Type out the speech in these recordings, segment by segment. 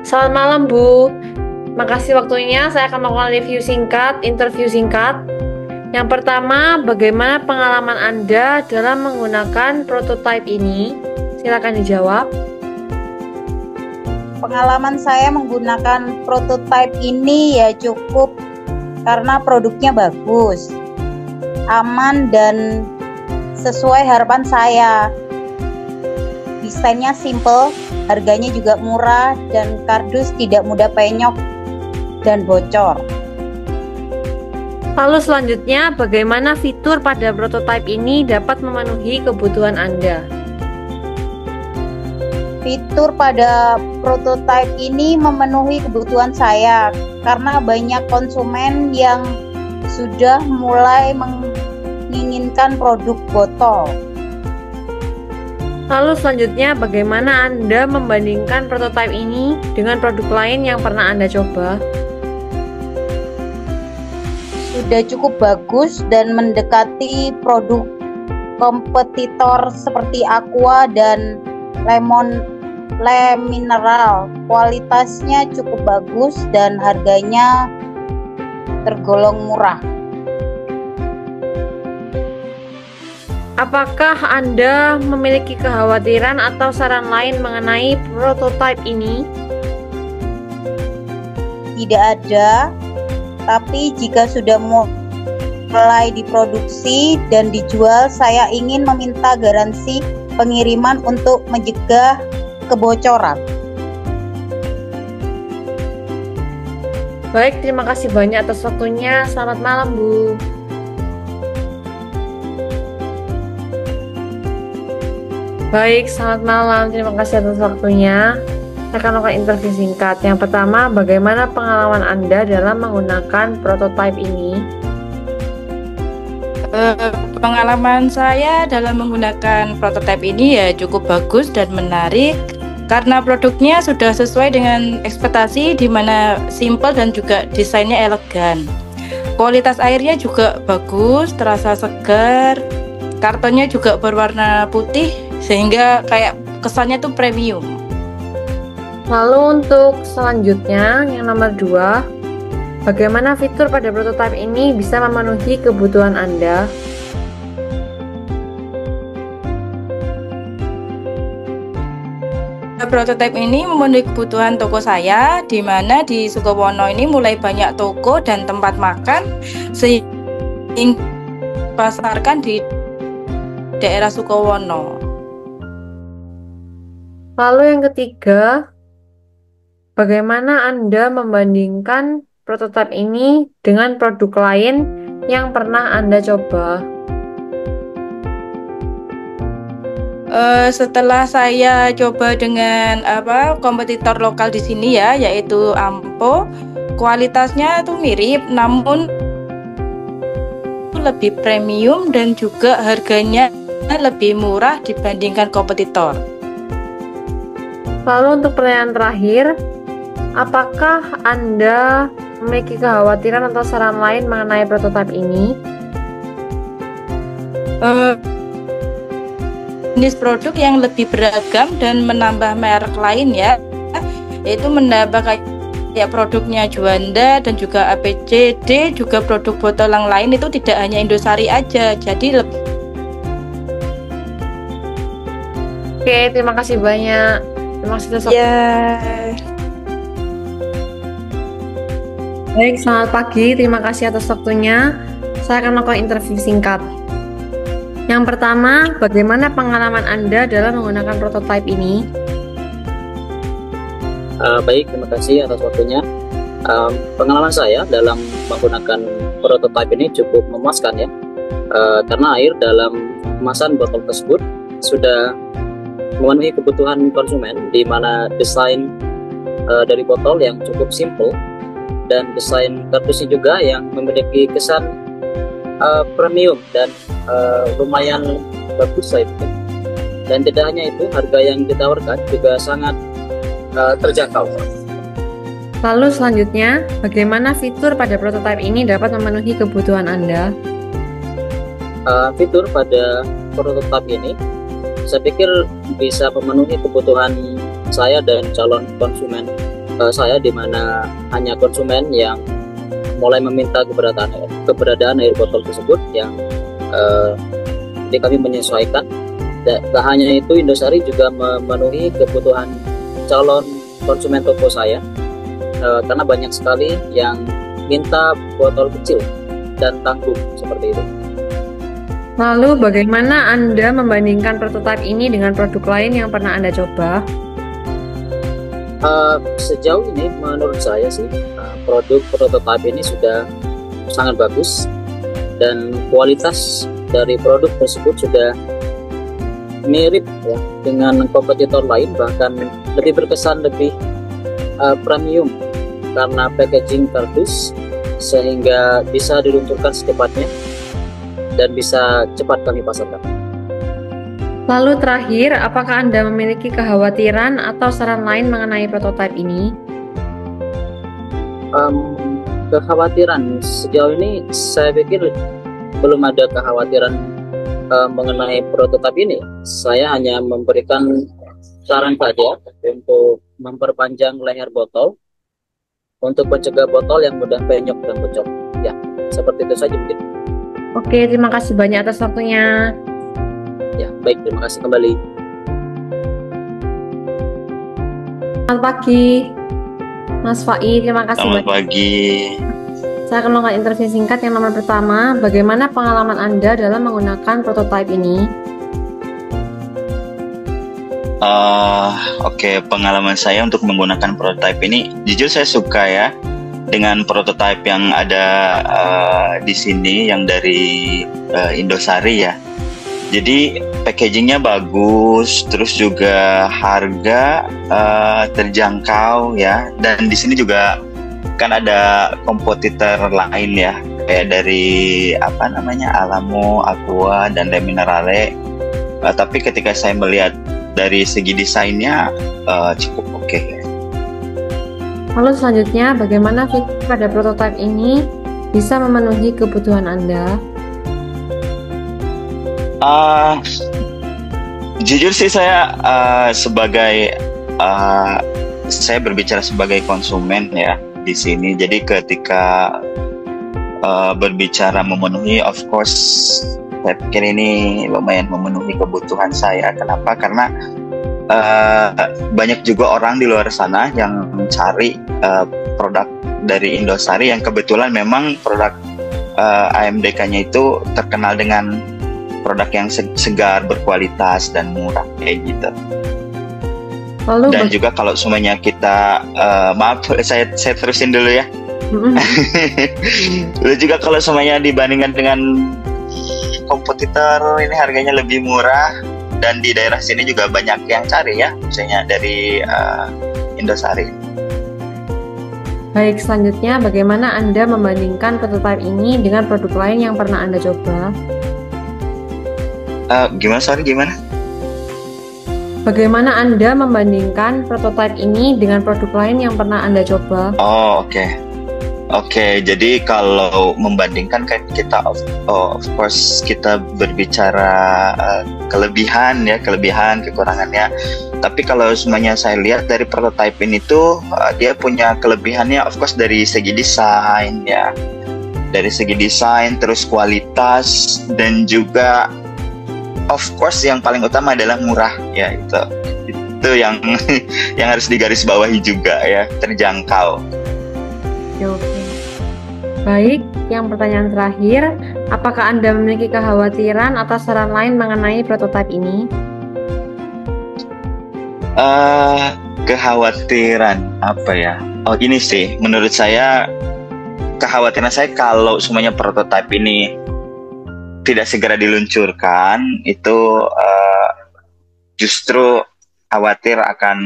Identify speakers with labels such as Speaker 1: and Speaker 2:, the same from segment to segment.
Speaker 1: Selamat malam, Bu. Makasih waktunya. Saya akan melakukan interview singkat. Yang pertama, bagaimana pengalaman Anda dalam menggunakan prototipe ini? Silakan dijawab.
Speaker 2: Pengalaman saya menggunakan prototipe ini ya cukup karena produknya bagus, aman dan sesuai harapan saya. Desainnya simple, harganya juga murah, dan kardus tidak mudah penyok dan bocor.
Speaker 1: Lalu selanjutnya, bagaimana fitur pada prototipe ini dapat memenuhi kebutuhan Anda?
Speaker 2: Fitur pada prototipe ini memenuhi kebutuhan saya karena banyak konsumen yang sudah mulai menginginkan produk botol.
Speaker 1: Lalu selanjutnya, bagaimana Anda membandingkan prototipe ini dengan produk lain yang pernah Anda coba?
Speaker 2: Sudah cukup bagus dan mendekati produk kompetitor seperti Aqua dan Le Mineral. Kualitasnya cukup bagus dan harganya tergolong murah.
Speaker 1: Apakah Anda memiliki kekhawatiran atau saran lain mengenai prototipe ini?
Speaker 2: Tidak ada, tapi jika sudah mulai diproduksi dan dijual, saya ingin meminta garansi pengiriman untuk mencegah kebocoran.
Speaker 1: Baik, terima kasih banyak atas waktunya. Selamat malam, Bu. Baik, selamat malam. Terima kasih atas waktunya. Saya akan melakukan interview singkat. Yang pertama, bagaimana pengalaman Anda dalam menggunakan prototipe ini?
Speaker 3: Pengalaman saya dalam menggunakan prototipe ini ya cukup bagus dan menarik karena produknya sudah sesuai dengan ekspektasi, di mana simple dan juga desainnya elegan. Kualitas airnya juga bagus, terasa segar. Kartonnya juga berwarna putih sehingga kayak kesannya tuh premium.
Speaker 1: Lalu untuk selanjutnya, yang nomor 2, bagaimana fitur pada prototipe ini bisa memenuhi kebutuhan Anda?
Speaker 3: Prototipe ini memenuhi kebutuhan toko saya, di mana di Sukowono ini mulai banyak toko dan tempat makan sehingga pasarkan di daerah Sukowono.
Speaker 1: Lalu yang ketiga, bagaimana Anda membandingkan prototipe ini dengan produk lain yang pernah Anda coba?
Speaker 3: Setelah saya coba dengan kompetitor lokal di sini ya, yaitu Ampo, kualitasnya itu mirip, namun lebih premium dan juga harganya lebih murah dibandingkan kompetitor.
Speaker 1: Lalu untuk pertanyaan terakhir, apakah Anda memiliki kekhawatiran atau saran lain mengenai prototipe ini?
Speaker 3: Jenis produk yang lebih beragam dan menambah merek lain ya, yaitu menambah kayak produknya Juanda dan juga APCD, juga produk botol yang lain itu tidak hanya Indosari aja, jadi lebih.
Speaker 1: Oke, terima kasih banyak. Terima kasih atas waktu. Baik, selamat pagi. Terima kasih atas waktunya. Saya akan melakukan interview singkat. Yang pertama, bagaimana pengalaman Anda dalam menggunakan prototipe ini?
Speaker 4: Baik, terima kasih atas waktunya. Pengalaman saya dalam menggunakan prototipe ini cukup memuaskan ya, karena air dalam kemasan botol tersebut sudah memenuhi kebutuhan konsumen, di mana desain dari botol yang cukup simple dan desain kardusnya juga yang memiliki kesan premium dan lumayan bagus saya pikir. Dan tidak hanya itu, harga yang ditawarkan juga sangat terjangkau.
Speaker 1: Lalu selanjutnya, bagaimana fitur pada prototipe ini dapat memenuhi kebutuhan Anda?
Speaker 4: Fitur pada prototipe ini saya pikir bisa memenuhi kebutuhan saya dan calon konsumen saya, di mana hanya konsumen yang mulai meminta keberadaan air botol tersebut yang jadi kami menyesuaikan. Tak hanya itu, Indosari juga memenuhi kebutuhan calon konsumen toko saya, karena banyak sekali yang minta botol kecil dan tanggung seperti itu.
Speaker 1: Lalu bagaimana Anda membandingkan prototipe ini dengan produk lain yang pernah Anda coba?
Speaker 4: Sejauh ini menurut saya sih produk prototipe ini sudah sangat bagus, dan kualitas dari produk tersebut sudah mirip ya dengan kompetitor lain, bahkan lebih berkesan, lebih premium karena packaging kardus sehingga bisa diluncurkan secepatnya dan bisa cepat kami pasarkan.
Speaker 1: Lalu terakhir, apakah Anda memiliki kekhawatiran atau saran lain mengenai prototipe ini?
Speaker 4: Kekhawatiran sejauh ini saya pikir belum ada kekhawatiran mengenai prototipe ini. Saya hanya memberikan saran saja untuk memperpanjang leher botol untuk mencegah botol yang mudah penyok dan bocor. Ya, seperti itu saja mungkin.
Speaker 1: Oke, terima kasih banyak atas waktunya.
Speaker 4: Ya, baik, terima kasih kembali.
Speaker 1: Selamat pagi, Mas Fai. Terima kasih
Speaker 5: Selamat
Speaker 1: banyak.
Speaker 5: pagi.
Speaker 1: Saya akan melakukan interview singkat yang nomor pertama. Bagaimana pengalaman Anda dalam menggunakan prototipe ini?
Speaker 5: Oke, pengalaman saya untuk menggunakan prototipe ini, jujur saya suka ya dengan prototipe yang ada di sini, yang dari Indosari ya. Jadi packagingnya bagus, terus juga harga terjangkau ya. Dan di sini juga kan ada kompetitor lain ya, kayak dari Alamo, Aqua, dan Le Minerale. Tapi ketika saya melihat dari segi desainnya cukup oke.
Speaker 1: Lalu selanjutnya, bagaimana fitur pada prototipe ini bisa memenuhi kebutuhan Anda?
Speaker 5: Jujur sih saya saya berbicara sebagai konsumen ya di sini. Jadi ketika berbicara memenuhi, of course saya pikir ini lumayan memenuhi kebutuhan saya. Kenapa? Karena banyak juga orang di luar sana yang mencari produk dari Indosari yang kebetulan memang produk AMDK-nya itu terkenal dengan produk yang segar, berkualitas, dan murah kayak gitu.
Speaker 1: Lalu
Speaker 5: Dan juga kalau semuanya kita maaf saya terusin dulu ya. Lalu juga kalau semuanya dibandingkan dengan kompetitor, ini harganya lebih murah, dan di daerah sini juga banyak yang cari ya, misalnya dari Indosari.
Speaker 1: Baik, selanjutnya bagaimana Anda membandingkan prototipe ini dengan produk lain yang pernah Anda coba?
Speaker 5: Gimana?
Speaker 1: Bagaimana Anda membandingkan prototipe ini dengan produk lain yang pernah Anda coba?
Speaker 5: Oh, Oke, jadi kalau membandingkan kan kita of course kita berbicara kelebihan, kekurangannya. Tapi kalau semuanya saya lihat dari prototipe ini tuh dia punya kelebihannya of course dari segi desain ya. Dari segi desain, terus kualitas, dan juga of course yang paling utama adalah murah ya, itu yang yang harus digarisbawahi juga ya, terjangkau.
Speaker 1: Oke. Baik, yang pertanyaan terakhir, apakah Anda memiliki kekhawatiran atau saran lain mengenai prototipe ini?
Speaker 5: Kekhawatiran apa ya? Oh, ini sih menurut saya, kekhawatiran saya kalau semuanya prototipe ini tidak segera diluncurkan, itu justru khawatir akan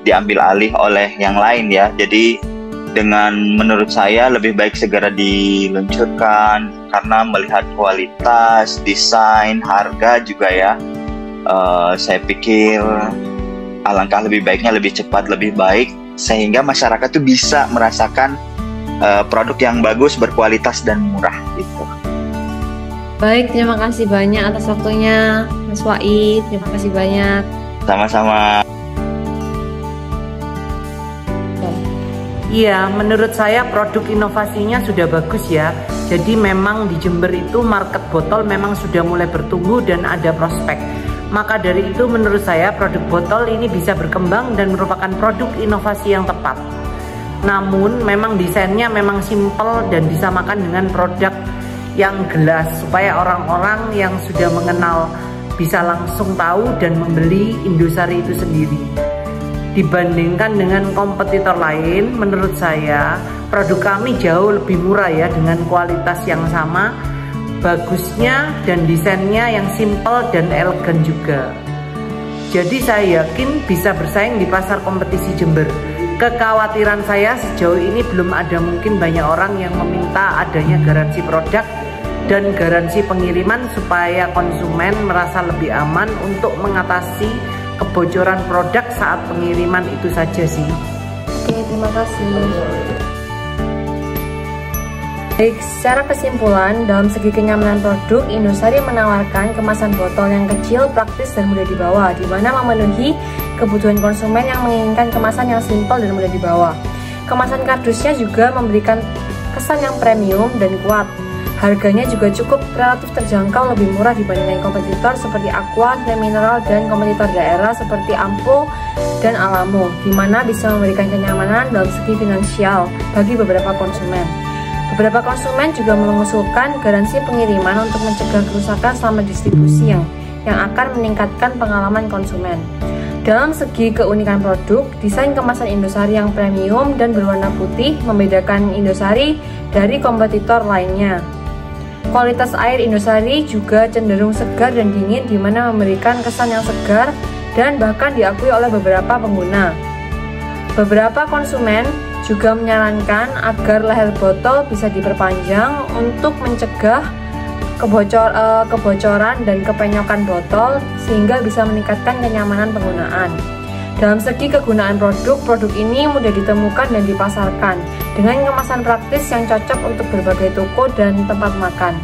Speaker 5: diambil alih oleh yang lain ya. Jadi menurut saya lebih baik segera diluncurkan, karena melihat kualitas, desain, harga juga ya, saya pikir alangkah lebih baiknya lebih cepat lebih baik, sehingga masyarakat tuh bisa merasakan produk yang bagus, berkualitas, dan murah gitu.
Speaker 1: Baik, terima kasih banyak atas waktunya, Mas Wai. Terima kasih banyak.
Speaker 5: Sama-sama.
Speaker 6: Iya, menurut saya produk inovasinya sudah bagus ya. Jadi memang di Jember itu market botol memang sudah mulai bertumbuh dan ada prospek. Maka dari itu menurut saya produk botol ini bisa berkembang dan merupakan produk inovasi yang tepat. Namun memang desainnya memang simpel dan disamakan dengan produk yang gelas supaya orang-orang yang sudah mengenal bisa langsung tahu dan membeli Indosari itu sendiri. Dibandingkan dengan kompetitor lain, menurut saya produk kami jauh lebih murah ya, dengan kualitas yang sama, bagusnya dan desainnya yang simpel dan elegan juga. Jadi saya yakin bisa bersaing di pasar kompetisi Jember. Kekhawatiran saya sejauh ini belum ada mungkin banyak orang yang meminta adanya garansi produk dan garansi pengiriman supaya konsumen merasa lebih aman untuk mengatasi kebocoran produk saat pengiriman itu saja sih.
Speaker 1: Oke, terima kasih. Baik, secara kesimpulan, dalam segi kenyamanan produk, Indosari menawarkan kemasan botol yang kecil, praktis, dan mudah dibawa, di mana memenuhi kebutuhan konsumen yang menginginkan kemasan yang simpel dan mudah dibawa. Kemasan kardusnya juga memberikan kesan yang premium dan kuat. Harganya juga cukup relatif terjangkau, lebih murah dibandingkan kompetitor seperti Aqua, dan Mineral, dan kompetitor daerah seperti Ampo dan Alamo, di mana bisa memberikan kenyamanan dalam segi finansial bagi beberapa konsumen. Beberapa konsumen juga mengusulkan garansi pengiriman untuk mencegah kerusakan selama distribusi yang akan meningkatkan pengalaman konsumen. Dalam segi keunikan produk, desain kemasan Indosari yang premium dan berwarna putih membedakan Indosari dari kompetitor lainnya. Kualitas air Indosari juga cenderung segar dan dingin, di mana memberikan kesan yang segar dan bahkan diakui oleh beberapa pengguna. Beberapa konsumen juga menyarankan agar leher botol bisa diperpanjang untuk mencegah kebocoran dan kepenyokan botol sehingga bisa meningkatkan kenyamanan penggunaan. Dalam segi kegunaan produk ini mudah ditemukan dan dipasarkan dengan kemasan praktis yang cocok untuk berbagai toko dan tempat makan.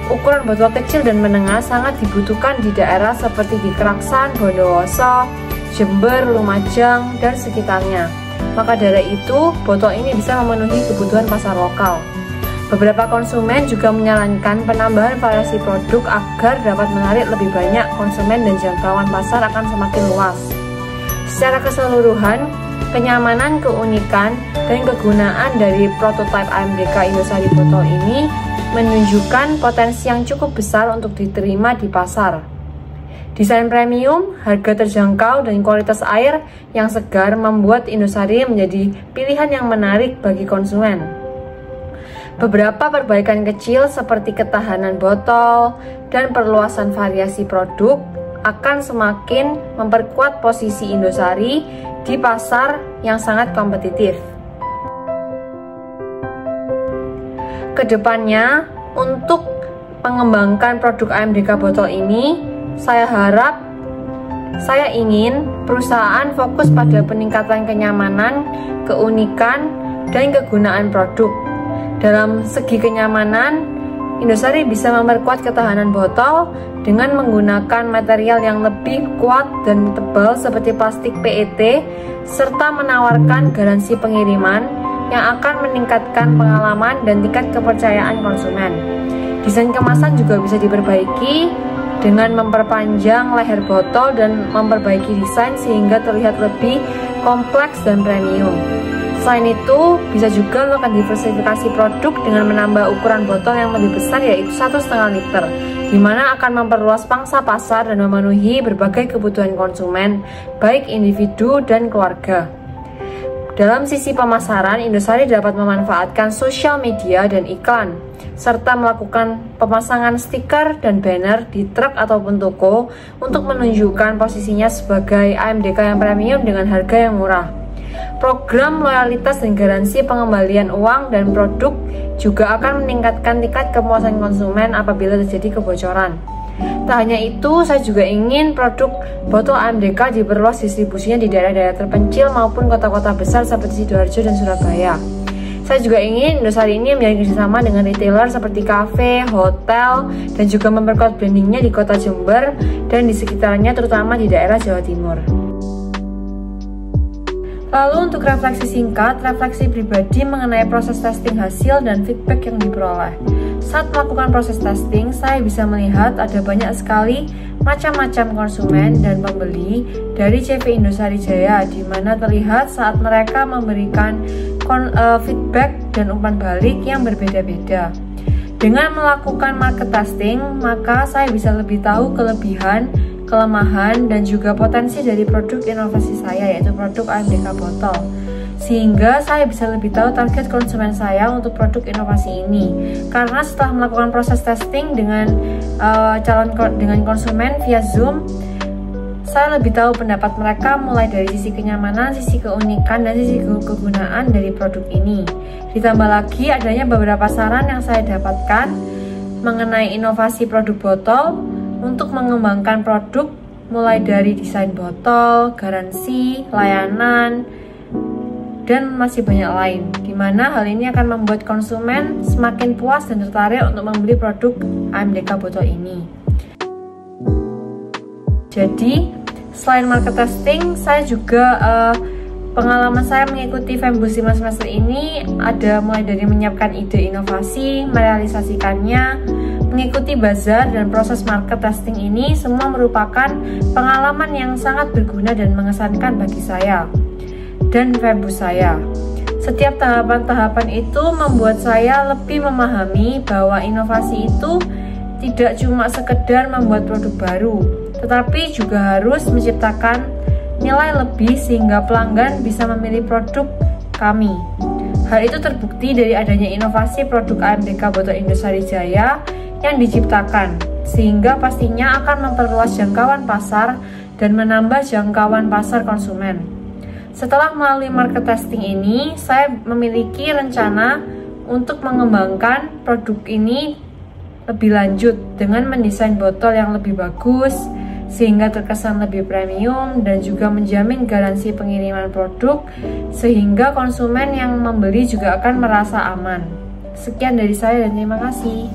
Speaker 1: Ukuran botol kecil dan menengah sangat dibutuhkan di daerah seperti di Keraksan, Bondowoso, Jember, Lumajang, dan sekitarnya. Maka dari itu, botol ini bisa memenuhi kebutuhan pasar lokal. Beberapa konsumen juga menyarankan penambahan variasi produk agar dapat menarik lebih banyak konsumen dan jangkauan pasar akan semakin luas. Secara keseluruhan, kenyamanan, keunikan, dan kegunaan dari prototipe AMDK Indosari botol ini menunjukkan potensi yang cukup besar untuk diterima di pasar. Desain premium, harga terjangkau, dan kualitas air yang segar membuat Indosari menjadi pilihan yang menarik bagi konsumen. Beberapa perbaikan kecil seperti ketahanan botol dan perluasan variasi produk akan semakin memperkuat posisi Indosari di pasar yang sangat kompetitif. Kedepannya, untuk mengembangkan produk AMDK botol ini, saya ingin perusahaan fokus pada peningkatan kenyamanan, keunikan, dan kegunaan produk. Dalam segi kenyamanan, Indosari bisa memperkuat ketahanan botol dengan menggunakan material yang lebih kuat dan tebal seperti plastik PET, serta menawarkan garansi pengiriman yang akan meningkatkan pengalaman dan tingkat kepercayaan konsumen. Desain kemasan juga bisa diperbaiki dengan memperpanjang leher botol dan memperbaiki desain sehingga terlihat lebih kompleks dan premium. Selain itu, bisa juga melakukan diversifikasi produk dengan menambah ukuran botol yang lebih besar, yaitu 1,5 liter, di mana akan memperluas pangsa pasar dan memenuhi berbagai kebutuhan konsumen, baik individu dan keluarga. Dalam sisi pemasaran, Indosari dapat memanfaatkan sosial media dan iklan, serta melakukan pemasangan stiker dan banner di truk ataupun toko untuk menunjukkan posisinya sebagai AMDK yang premium dengan harga yang murah. Program loyalitas dan garansi pengembalian uang dan produk juga akan meningkatkan tingkat kepuasan konsumen apabila terjadi kebocoran. Tak hanya itu, saya juga ingin produk botol AMDK diperluas distribusinya di daerah-daerah terpencil maupun kota-kota besar seperti Sidoarjo dan Surabaya. Saya juga ingin Indosari ini menjalin kerjasama dengan retailer seperti kafe, hotel, dan juga memperkuat brandingnya di kota Jember dan di sekitarnya, terutama di daerah Jawa Timur. Lalu untuk refleksi singkat, refleksi pribadi mengenai proses testing hasil dan feedback yang diperoleh. Saat melakukan proses testing, saya bisa melihat ada banyak sekali macam-macam konsumen dan pembeli dari CV Indosari Jaya, di mana terlihat saat mereka memberikan feedback dan umpan balik yang berbeda-beda. Dengan melakukan market testing, maka saya bisa lebih tahu kelebihan, kelemahan, dan juga potensi dari produk inovasi saya, yaitu produk AMDK Botol. Sehingga saya bisa lebih tahu target konsumen saya untuk produk inovasi ini. Karena setelah melakukan proses testing dengan konsumen via Zoom, saya lebih tahu pendapat mereka mulai dari sisi kenyamanan, sisi keunikan, dan sisi kegunaan dari produk ini. Ditambah lagi adanya beberapa saran yang saya dapatkan mengenai inovasi produk botol untuk mengembangkan produk mulai dari desain botol, garansi, layanan, dan masih banyak lain, di mana hal ini akan membuat konsumen semakin puas dan tertarik untuk membeli produk AMDK Botol ini. Jadi, selain market testing, saya juga pengalaman saya mengikuti Fembus 5 semester ini ada mulai dari menyiapkan ide inovasi, merealisasikannya, mengikuti bazar, dan proses market testing ini semua merupakan pengalaman yang sangat berguna dan mengesankan bagi saya dan Fembus saya. Setiap tahapan-tahapan itu membuat saya lebih memahami bahwa inovasi itu tidak cuma sekedar membuat produk baru, tetapi juga harus menciptakan nilai lebih sehingga pelanggan bisa memilih produk kami. Hal itu terbukti dari adanya inovasi produk AMDK Botol Indosari Jaya yang diciptakan, sehingga pastinya akan memperluas jangkauan pasar dan menambah jangkauan pasar konsumen. Setelah melalui market testing ini, saya memiliki rencana untuk mengembangkan produk ini lebih lanjut dengan mendesain botol yang lebih bagus, sehingga terkesan lebih premium dan juga menjamin garansi pengiriman produk, sehingga konsumen yang membeli juga akan merasa aman. Sekian dari saya dan terima kasih.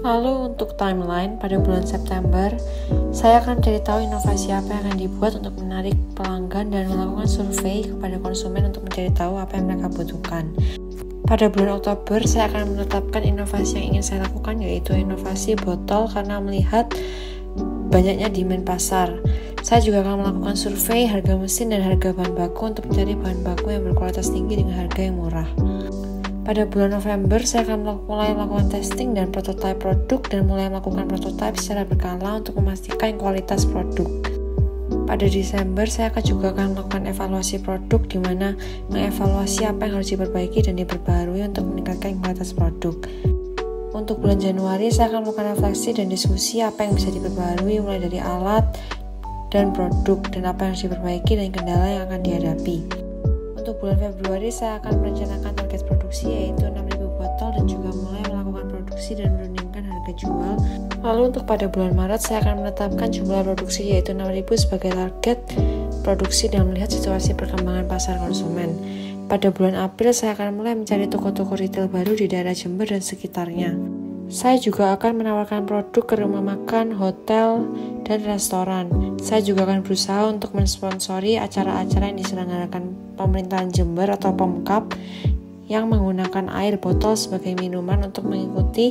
Speaker 1: Lalu untuk timeline, pada bulan September, saya akan mencari tahu inovasi apa yang akan dibuat untuk menarik pelanggan dan melakukan survei kepada konsumen untuk mencari tahu apa yang mereka butuhkan. Pada bulan Oktober, saya akan menetapkan inovasi yang ingin saya lakukan, yaitu inovasi botol karena melihat banyaknya demand pasar. Saya juga akan melakukan survei harga mesin dan harga bahan baku untuk mencari bahan baku yang berkualitas tinggi dengan harga yang murah. Pada bulan November, saya akan mulai melakukan testing dan prototipe produk dan mulai melakukan prototipe secara berkala untuk memastikan kualitas produk. Pada Desember, saya juga akan melakukan evaluasi produk, di mana mengevaluasi apa yang harus diperbaiki dan diperbarui untuk meningkatkan kualitas produk. Untuk bulan Januari, saya akan melakukan refleksi dan diskusi apa yang bisa diperbarui mulai dari alat dan produk, dan apa yang harus diperbaiki dan kendala yang akan dihadapi. Untuk bulan Februari, saya akan merencanakan target produksi yaitu 6.000 botol dan juga mulai melakukan produksi dan menurunkan harga jual. Lalu untuk pada bulan Maret, saya akan menetapkan jumlah produksi yaitu 6.000 sebagai target produksi dan melihat situasi perkembangan pasar konsumen. Pada bulan April, saya akan mulai mencari toko-toko retail baru di daerah Jember dan sekitarnya. Saya juga akan menawarkan produk ke rumah makan, hotel, dan restoran. Saya juga akan berusaha untuk mensponsori acara-acara yang diselenggarakan pemerintahan Jember atau Pemkab yang menggunakan air botol sebagai minuman untuk mengikuti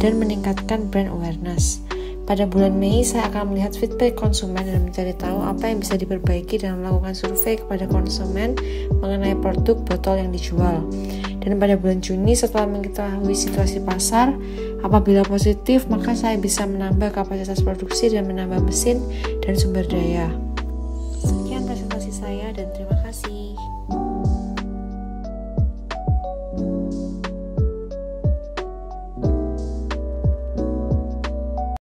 Speaker 1: dan meningkatkan brand awareness. Pada bulan Mei, saya akan melihat feedback konsumen dan mencari tahu apa yang bisa diperbaiki dan melakukan survei kepada konsumen mengenai produk botol yang dijual. Dan pada bulan Juni, setelah mengetahui situasi pasar, apabila positif, maka saya bisa menambah kapasitas produksi dan menambah mesin dan sumber daya. Sekian presentasi saya dan terima kasih.